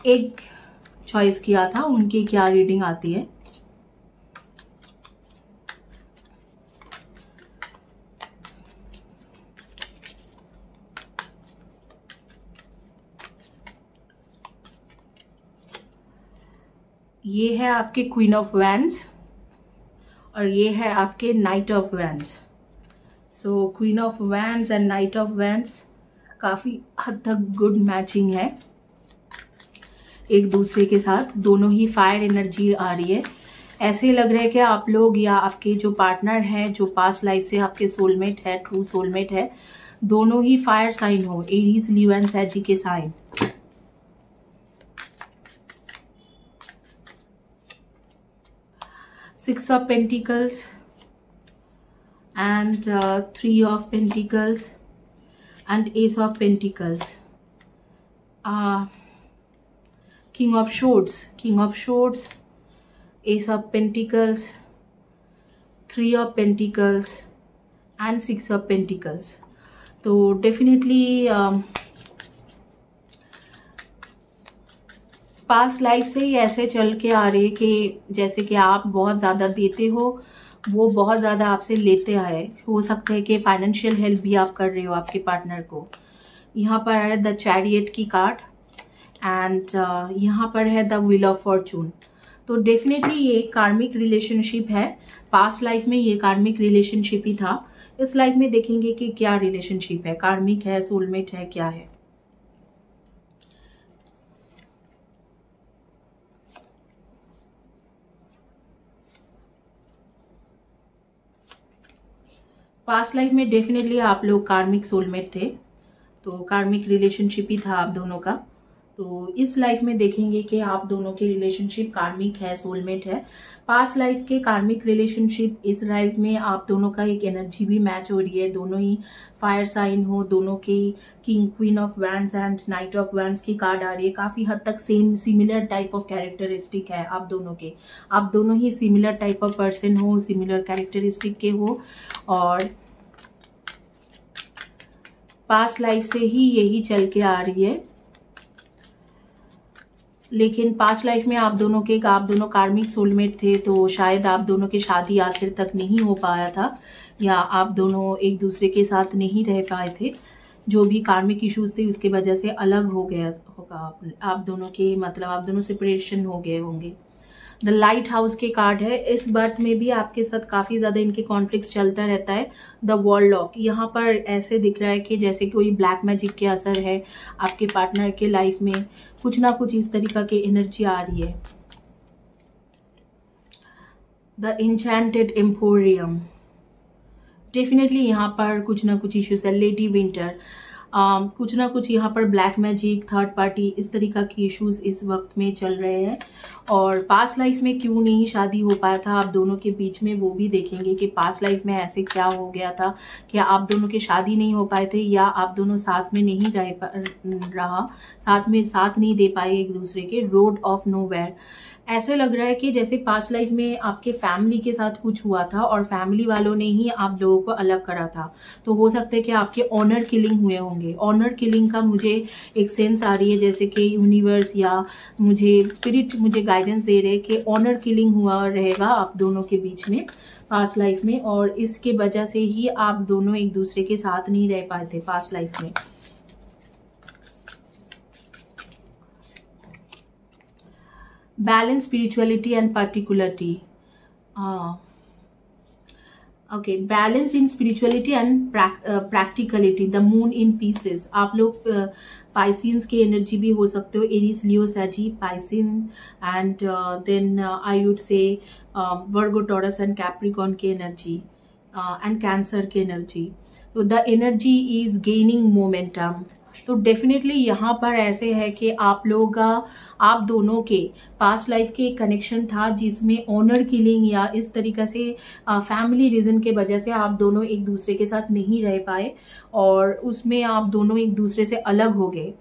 एग चॉइस किया था उनकी क्या रीडिंग आती है। ये है आपके क्वीन ऑफ वैंड्स और ये है आपके night of wands. So queen of wands and night of wands काफ़ी हद तक गुड मैचिंग है एक दूसरे के साथ। दोनों ही फायर एनर्जी आ रही है। ऐसे लग रहा है कि आप लोग या आपके जो पार्टनर है, जो पास्ट लाइफ से आपके सोलमेट है, ट्रू सोलमेट है, दोनों ही फायर साइन हो, एरीज, लियो एंड सैजी के sign. Six of Pentacles and 3 of Pentacles, and Ace of Pentacles. King of Swords, Ace of Pentacles, Three of Pentacles and Six of Pentacles. तो definitely past life से ही ऐसे चल के आ रहे कि जैसे कि आप बहुत ज़्यादा देते हो, वो बहुत ज़्यादा आपसे लेते आए। हो सकता है कि फाइनेंशियल हेल्प भी आप कर रहे हो आपके पार्टनर को। यहाँ पर है द चैरियट की कार्ड एंड यहाँ पर है द व्हील ऑफ फॉर्चून। तो डेफिनेटली ये कार्मिक रिलेशनशिप है। पास्ट लाइफ में ये कार्मिक रिलेशनशिप ही था। इस लाइफ में देखेंगे कि क्या रिलेशनशिप है, कार्मिक है, सोलमेट है, क्या है। पास्ट लाइफ में डेफिनेटली आप लोग कार्मिक सोलमेट थे, तो कार्मिक रिलेशनशिप ही था आप दोनों का। तो इस लाइफ में देखेंगे कि आप दोनों की रिलेशनशिप कार्मिक है, सोलमेट है। पास्ट लाइफ के कार्मिक रिलेशनशिप इस लाइफ में आप दोनों का एक एनर्जी भी मैच हो रही है। दोनों ही फायर साइन हो, दोनों की king queen of wands and night of wands की कार्ड आ रही है। काफ़ी हद तक same similar type of characteristic है आप दोनों के। आप दोनों ही सिमिलर टाइप ऑफ पर्सन हो, सिमिलर कैरेक्टरिस्टिक के हो, और पास्ट लाइफ से ही यही चल के आ रही है। लेकिन पास्ट लाइफ में आप दोनों कार्मिक सोलमेट थे, तो शायद आप दोनों की शादी आखिर तक नहीं हो पाया था, या आप दोनों एक दूसरे के साथ नहीं रह पाए थे। जो भी कार्मिक इश्यूज थे उसके वजह से अलग हो गया होगा आप दोनों के, मतलब आप दोनों सेपरेशन हो गए होंगे। द लाइट हाउस के कार्ड है। इस बर्थ में भी आपके साथ काफ़ी ज़्यादा इनके कॉन्फ्लिक्ट्स चलता रहता है। द वॉरलॉक, यहाँ पर ऐसे दिख रहा है कि जैसे कोई ब्लैक मैजिक के असर है आपके पार्टनर के लाइफ में, कुछ ना कुछ इस तरीका की एनर्जी आ रही है। द एन्चेंटेड एम्पोरियम, डेफिनेटली यहाँ पर कुछ ना कुछ इश्यूज है। लेडी विंटर, कुछ ना कुछ यहाँ पर ब्लैक मैजिक, थर्ड पार्टी, इस तरीका की इश्यूज इस वक्त में चल रहे हैं। और पास्ट लाइफ में क्यों नहीं शादी हो पाया था आप दोनों के बीच में, वो भी देखेंगे कि पास्ट लाइफ में ऐसे क्या हो गया था कि आप दोनों की शादी नहीं हो पाए थे, या आप दोनों साथ में नहीं रहा, साथ नहीं दे पाए एक दूसरे के। रोड ऑफ नोवेयर, ऐसे लग रहा है कि जैसे पास्ट लाइफ में आपके फैमिली के साथ कुछ हुआ था और फैमिली वालों ने ही आप लोगों को अलग करा था। तो हो सकता है कि आपके ऑनर किलिंग हुए होंगे। ऑनर किलिंग का मुझे एक सेंस आ रही है, जैसे कि यूनिवर्स या मुझे स्पिरिट मुझे गाइडेंस दे रहे हैं कि ऑनर किलिंग हुआ रहेगा आप दोनों के बीच में पास्ट लाइफ में, और इसके वजह से ही आप दोनों एक दूसरे के साथ नहीं रह पाए थे पास्ट लाइफ में। Balance, spirituality and particularity. Okay, balance in spirituality and practicality. The moon in pieces. आप लोग पाइसियंस की एनर्जी भी हो सकते हो, Aries, Leo, Sagi, Pisces and then I would say Virgo, Taurus and Capricorn की energy and Cancer की energy. तो the energy is gaining momentum. तो डेफिनेटली यहाँ पर ऐसे है कि आप लोगों का, आप दोनों के पास्ट लाइफ के एक कनेक्शन था जिसमें ऑनर किलिंग या इस तरीके से फैमिली रीजन के वजह से आप दोनों एक दूसरे के साथ नहीं रह पाए, और उसमें आप दोनों एक दूसरे से अलग हो गए।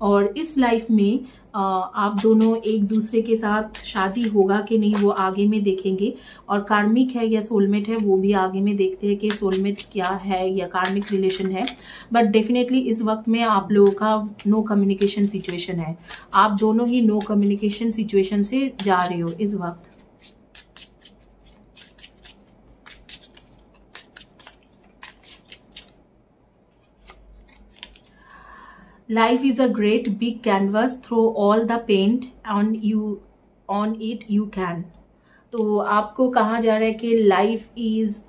और इस लाइफ में आप दोनों एक दूसरे के साथ शादी होगा कि नहीं वो आगे में देखेंगे। और कार्मिक है या सोलमेट है वो भी आगे में देखते हैं कि सोलमेट क्या है या कार्मिक रिलेशन है। बट डेफिनेटली इस वक्त में आप लोगों का नो कम्युनिकेशन सिचुएशन है। आप दोनों ही नो कम्युनिकेशन सिचुएशन से जा रहे हो इस वक्त। Life is a great big canvas. Throw all the paint on it you can. तो आपको कहा जा रहा है कि life is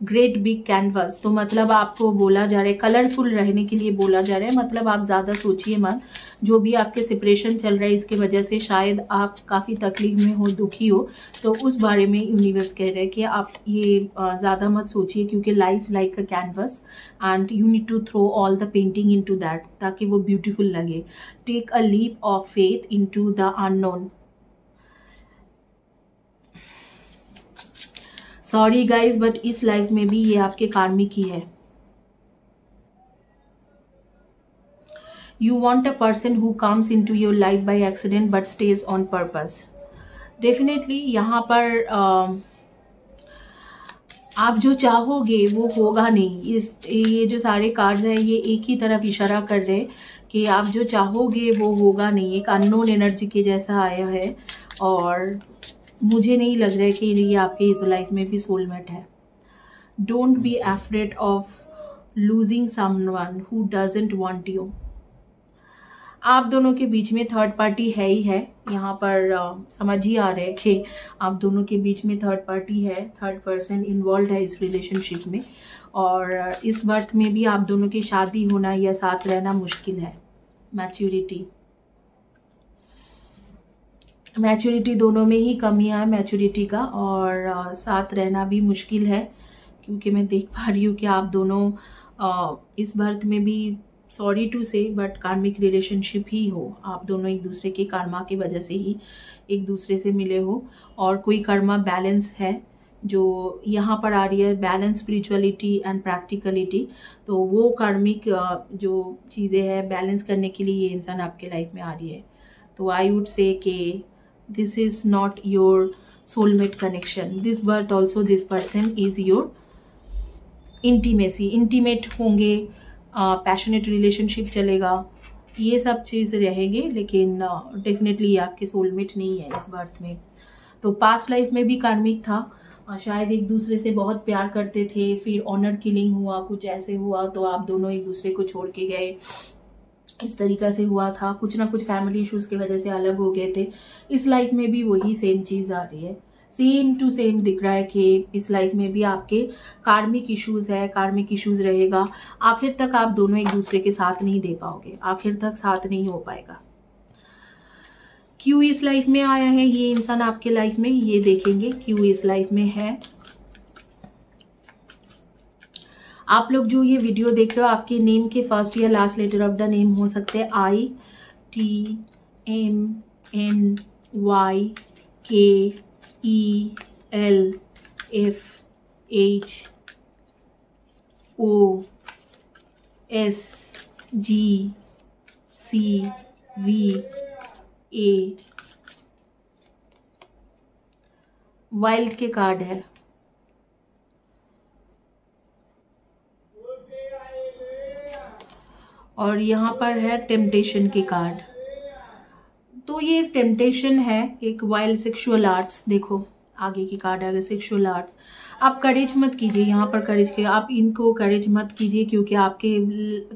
great big canvas. तो मतलब आपको बोला जा रहा है, कलरफुल रहने के लिए बोला जा रहा है। मतलब आप ज़्यादा सोचिए मत। जो भी आपके सेपरेशन चल रहा है इसके वजह से शायद आप काफ़ी तकलीफ में हो, दुखी हो, तो उस बारे में यूनिवर्स कह रहे हैं कि आप ये ज़्यादा मत सोचिए, क्योंकि life like a canvas and you need to throw all the painting into that, ताकि वो ब्यूटीफुल लगे। Take a leap of faith into the unknown. Sorry guys, but इस लाइफ में भी ये आपके कार्मिक ही है। You want a person who comes into your life by accident but stays on purpose. Definitely यहाँ पर आप जो चाहोगे वो होगा नहीं। ये जो सारे कार्ड्स हैं ये एक ही तरफ इशारा कर रहे हैं कि आप जो चाहोगे वो होगा नहीं। एक अननोन एनर्जी के जैसा आया है और मुझे नहीं लग रहा है कि ये आपके इस लाइफ में भी सोलमेट है। Don't be afraid of losing someone who doesn't want you. आप दोनों के बीच में थर्ड पार्टी है ही है। यहाँ पर समझ ही आ रहा है कि आप दोनों के बीच में थर्ड पार्टी है, थर्ड पर्सन इन्वॉल्व है इस रिलेशनशिप में। और इस बर्थ में भी आप दोनों की शादी होना या साथ रहना मुश्किल है। मैच्योरिटी दोनों में ही कमियां है मैच्योरिटी का, और साथ रहना भी मुश्किल है क्योंकि मैं देख पा रही हूँ कि आप दोनों इस बर्थ में भी, सॉरी टू से, बट कार्मिक रिलेशनशिप ही हो। आप दोनों एक दूसरे के कर्मा की वजह से ही एक दूसरे से मिले हो। और कोई कर्मा बैलेंस है जो यहाँ पर आ रही है, बैलेंस स्पिरिचुअलिटी एंड प्रैक्टिकलिटी। तो वो कार्मिक जो चीज़ें हैं बैलेंस करने के लिए ये इंसान आपके लाइफ में आ रही है। तो आई वुड से कि this is not your soulmate connection. This birth also this person is your intimacy. Intimate होंगे, पैशनेट रिलेशनशिप चलेगा, ये सब चीज़ रहेंगे, लेकिन डेफिनेटली आपके सोलमेट नहीं है इस बर्थ में। तो पास्ट लाइफ में भी कार्मिक था, शायद एक दूसरे से बहुत प्यार करते थे, फिर ऑनर किलिंग हुआ, कुछ ऐसे हुआ तो आप दोनों एक दूसरे को छोड़ के गए, इस तरीक़ा से हुआ था। कुछ ना कुछ फैमिली इश्यूज़ की वजह से अलग हो गए थे। इस लाइफ में भी वही सेम चीज़ आ रही है, सेम टू सेम दिख रहा है कि इस लाइफ में भी आपके कार्मिक इश्यूज़ है, कार्मिक इश्यूज़ रहेगा। आखिर तक आप दोनों एक दूसरे के साथ नहीं दे पाओगे, आखिर तक साथ नहीं हो पाएगा। क्यों इस लाइफ में आया है ये इंसान आपके लाइफ में, ये देखेंगे क्यों इस लाइफ में है। आप लोग जो ये वीडियो देख रहे हो, आपके नेम के फर्स्ट या last letter of the name हो सकते हैं IMNYKELFHOSGCVA। वाइल्ड के कार्ड है। और यहाँ पर है टेम्पटेशन के कार्ड। तो ये एक टेम्पटेशन है, एक वाइल्ड सेक्सुअल आर्ट्स। देखो आगे की कार्ड है सेक्सुअल आर्ट्स। आप करेज मत कीजिए, यहाँ पर करेज के आप इनको करेज मत कीजिए क्योंकि आपके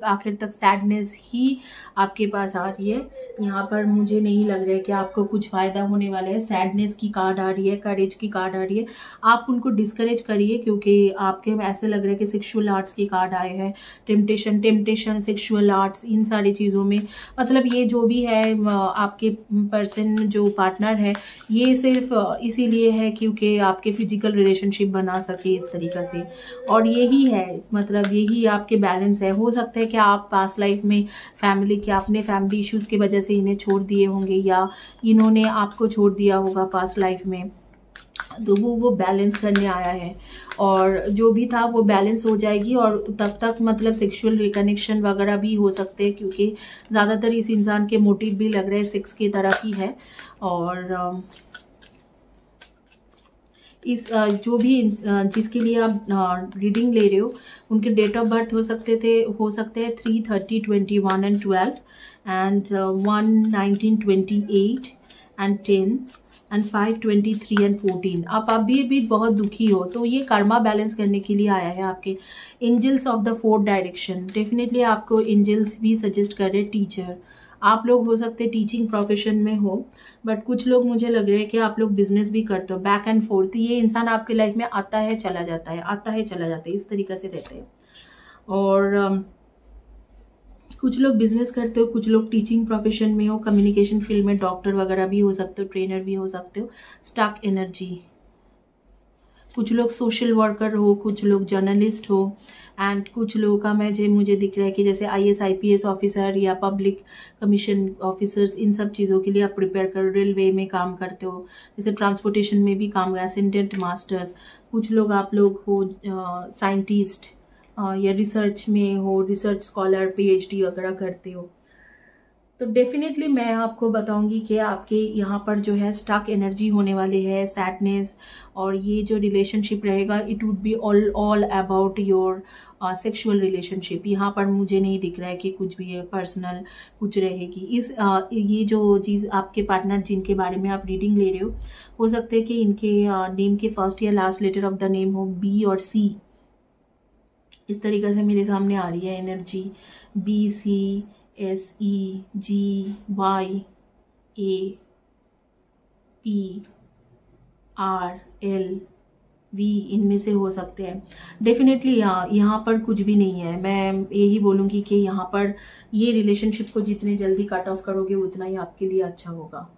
आखिर तक सैडनेस ही आपके पास आ रही है। यहाँ पर मुझे नहीं लग रहा है कि आपको कुछ फ़ायदा होने वाला है। सैडनेस की कार्ड आ रही है, करेज की कार्ड आ रही है। आप उनको डिस्करेज करिए क्योंकि आपके ऐसे लग रहा है कि सेक्सुअल आर्ट्स के कार्ड आए हैं। टेम्पटेशन, सेक्सुअल आर्ट्स, इन सारी चीज़ों में मतलब ये जो भी है आपके पर्सन जो पार्टनर है, ये सिर्फ इसीलिए है क्योंकि आपके फिजिकल रिलेशनशिप बना सके इस तरीक़ा से। और यही है, मतलब यही आपके बैलेंस है। हो सकता है कि आप पास्ट लाइफ में फैमिली के अपने फैमिली इश्यूज़ की वजह से इन्हें छोड़ दिए होंगे या इन्होंने आपको छोड़ दिया होगा पास्ट लाइफ में, तो वो बैलेंस करने आया है। और जो भी था वो बैलेंस हो जाएगी और तब तक मतलब सेक्सुअल रिकनेक्शन वगैरह भी हो सकते हैं क्योंकि ज़्यादातर इस इंसान के मोटिव भी लग रहे हैं सेक्स की तरफ ही है। और इस जो भी जिसके लिए आप रीडिंग ले रहे हो उनके डेट ऑफ बर्थ हो सकते हैं 3/30/21 and 12 and 1/19/28 and 10 and 5/23 and 14। आप अभी भी बहुत दुखी हो तो ये कर्मा बैलेंस करने के लिए आया है आपके। Angels of the fourth direction, definitely आपको एंजल्स भी सजेस्ट कर रहे हैं। टीचर, आप लोग हो सकते हैं टीचिंग प्रोफेशन में हो, बट कुछ लोग मुझे लग रहा है कि आप लोग बिजनेस भी करते हो। बैक एंड फोर्थ ये इंसान आपके लाइफ में आता है चला जाता है, आता है चला जाता है, इस तरीक़े से रहते हैं। और कुछ लोग बिजनेस करते हो, कुछ लोग टीचिंग प्रोफेशन में हो, कम्युनिकेशन फील्ड में डॉक्टर वगैरह भी हो सकते हो, ट्रेनर भी हो सकते हो। स्टक एनर्जी, कुछ लोग सोशल वर्कर हो, कुछ लोग जर्नलिस्ट हो, एंड कुछ लोगों का मुझे दिख रहा है कि जैसे IAS IPS ऑफिसर या पब्लिक कमीशन ऑफिसर्स, इन सब चीज़ों के लिए आप प्रिपेयर करो। रेलवे में काम करते हो, जैसे ट्रांसपोर्टेशन में भी काम, असिस्टेंट मास्टर्स। कुछ लोग आप लोग हो साइंटिस्ट या रिसर्च में हो, रिसर्च स्कॉलर PhD वगैरह करते हो। तो डेफिनेटली मैं आपको बताऊंगी कि आपके यहाँ पर जो है स्टक एनर्जी होने वाली है, सैडनेस, और ये जो रिलेशनशिप रहेगा it would be all about your sexual relationship. यहाँ पर मुझे नहीं दिख रहा है कि कुछ भी है पर्सनल कुछ रहेगी। ये जो चीज़ आपके पार्टनर जिनके बारे में आप रीडिंग ले रहे हो सकता है कि इनके नेम के फर्स्ट या last letter of the name हो बी और सी। इस तरीके से मेरे सामने आ रही है energy, B, C, S, E, G, Y, A, P, R, L, V, इनमें से हो सकते हैं। डेफिनेटली यहाँ पर कुछ भी नहीं है। मैं यही बोलूँगी कि यहाँ पर ये रिलेशनशिप को जितने जल्दी कट ऑफ करोगे उतना ही आपके लिए अच्छा होगा।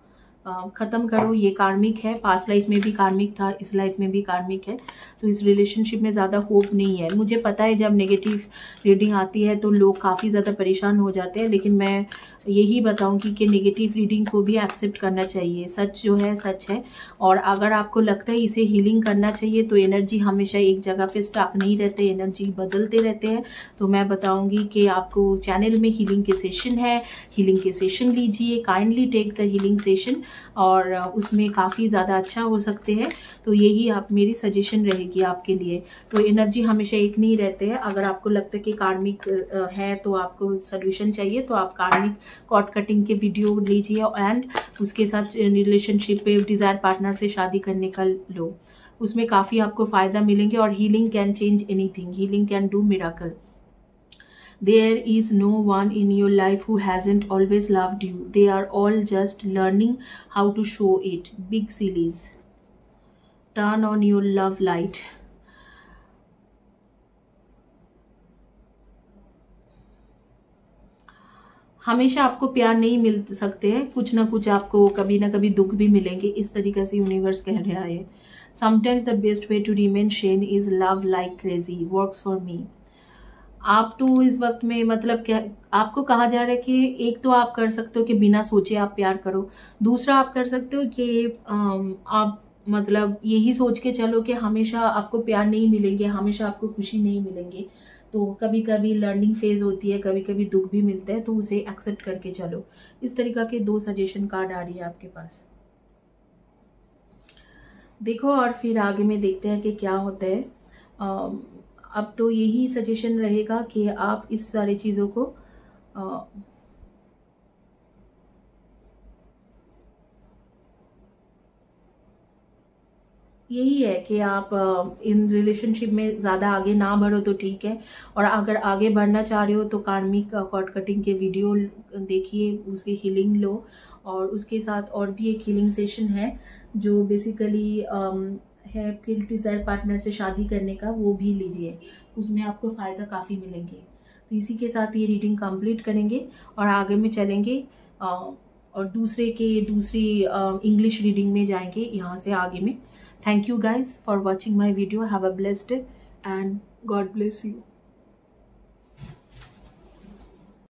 ख़त्म करो, ये कार्मिक है, पास्ट लाइफ में भी कार्मिक था, इस लाइफ में भी कार्मिक है, तो इस रिलेशनशिप में ज़्यादा होप नहीं है। मुझे पता है जब नेगेटिव रीडिंग आती है तो लोग काफ़ी ज़्यादा परेशान हो जाते हैं, लेकिन मैं यही बताऊंगी कि नेगेटिव रीडिंग को भी एक्सेप्ट करना चाहिए। सच जो है सच है, और अगर आपको लगता है इसे हीलिंग करना चाहिए तो एनर्जी हमेशा एक जगह पे स्टक नहीं रहते, एनर्जी बदलते रहते हैं। तो मैं बताऊंगी कि आपको चैनल में हीलिंग के सेशन है, हीलिंग के सेशन लीजिए, kindly take the healing session, और उसमें काफ़ी ज़्यादा अच्छा हो सकते हैं। तो यही आप मेरी सजेशन रहेगी आपके लिए। तो एनर्जी हमेशा एक नहीं रहते हैं। अगर आपको लगता है कि कार्मिक है तो आपको सोल्यूशन चाहिए तो आप कार्मिक कॉर्ड कटिंग के वीडियो लीजिए एंड उसके साथ रिलेशनशिप पे डिज़ायर पार्टनर से शादी करने का लो, उसमें काफ़ी आपको फ़ायदा मिलेंगे। और healing can change anything, healing can do miracle. There is no one in your life who hasn't always loved you. They are all just learning how to show it. Big sillies. Turn on your love light. हमेशा आपको प्यार नहीं मिल सकते हैं, कुछ ना कुछ आपको कभी ना कभी दुख भी मिलेंगे, इस तरीके से यूनिवर्स कह रहा है। Sometimes the best way to remain sane is love like crazy, works for me. आप तो इस वक्त में मतलब क्या आपको कहा जा रहा है कि एक तो आप कर सकते हो कि बिना सोचे आप प्यार करो, दूसरा आप कर सकते हो कि आप मतलब यही सोच के चलो कि हमेशा आपको प्यार नहीं मिलेंगे, हमेशा आपको खुशी नहीं मिलेंगे। तो कभी कभी लर्निंग फेज होती है, कभी कभी दुख भी मिलता है, तो उसे एक्सेप्ट करके चलो। इस तरीका के 2 सजेशन कार्ड आ रही है आपके पास, देखो और फिर आगे में देखते हैं कि क्या होता है। अब तो यही सजेशन रहेगा कि आप इस सारी चीज़ों को यही है कि आप इन रिलेशनशिप में ज़्यादा आगे ना बढ़ो तो ठीक है, और अगर आगे बढ़ना चाह रहे हो तो कार्मिक कॉर्ड कटिंग के वीडियो देखिए, उसकी हीलिंग लो, और उसके साथ और भी एक हीलिंग सेशन है जो बेसिकली है कि डिज़ायर पार्टनर से शादी करने का, वो भी लीजिए, उसमें आपको फ़ायदा काफ़ी मिलेंगे। तो इसी के साथ ये रीडिंग कंप्लीट करेंगे और आगे में चलेंगे और दूसरी इंग्लिश रीडिंग में जाएंगे यहाँ से आगे में। Thank you guys for watching my video. Have a blessed day and God bless you.